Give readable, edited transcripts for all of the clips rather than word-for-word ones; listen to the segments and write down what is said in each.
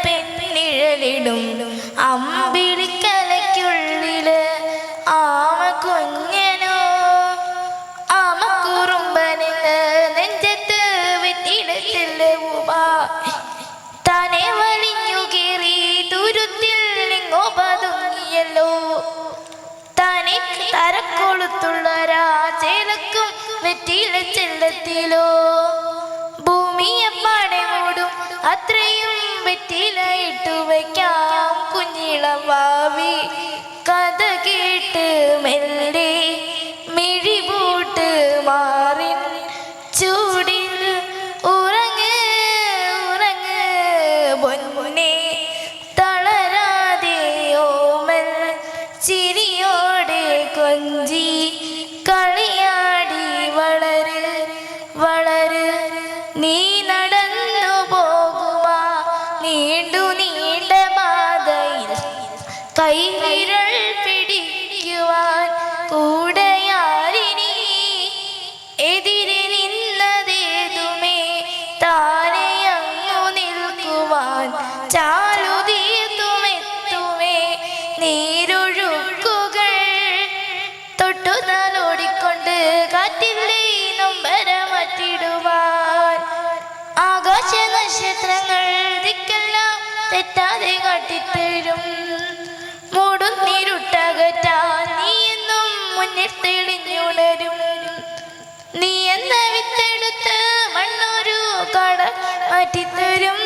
പെണ്ണിഴലിടും അമ്പിളിക്കലയ്ക്കുള്ളില് ആമ കുഞ്ഞനോ ആമ കുറുമ്പനെന്ന് നെഞ്ചത്ത് വെറ്റിടത്തില്ല തന്നെ വലിഞ്ഞു കയറി ദൂരത്തിൽ നിങ്ങോ പതുങ്ങിയല്ലോ തന്നെ തരക്കൊളുത്തുള്ള രാജേലക്കും വെറ്റില ചെല്ലത്തിലോ ഭൂമിയെ പാടെ മൂടും അത്രയും വെറ്റില ഇട്ടു വയ്ക്കാം കുഞ്ഞിളം വാവി കഥ കേട്ട് മെല്ലെ മിഴിപൂട്ട് മാറിൻ ചൂടിൽ ഉറങ്ങ് ഉറങ്ങ് പൊന്നെ തളരാതെ ഓമൽ ചിരിയോടെ കൊഞ്ചി കളിയാടി വളര് വളര് നീ നടന്നു പോകുവാ നീണ്ടു നീണ്ട പാതയിൽ കൈവിരൽ പിടിക്കുവാൻ കൂടെയാരിനി എതിരെ നിന്നതേതുമേ താനെ അങ്ങു നിൽക്കുവാൻ ചാലുതീർത്തുമെത്തുമേ നീരൊഴുക്കുകൾ തൊട്ടു നാലോടിക്കൊണ്ട് കാറ്റില്ലേ നൊമ്പരമറ്റിടുവാൻ ആകാശ നക്ഷത്രങ്ങൾ ദിക്കെല്ലാം തെറ്റാതെ കാട്ടിത്തരും മൂടും നീരുട്ടകറ്റാൻ നീ എന്നും മുന്നിൽ തെളിഞ്ഞുണരും നീ എന്ന വിത്തെടുത്ത് മണ്ണൊരു കട മാറ്റിത്തരും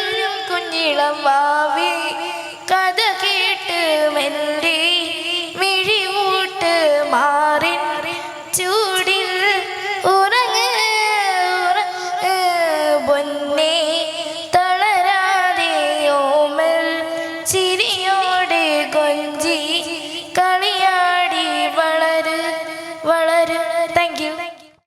കുഞ്ഞിളം വാ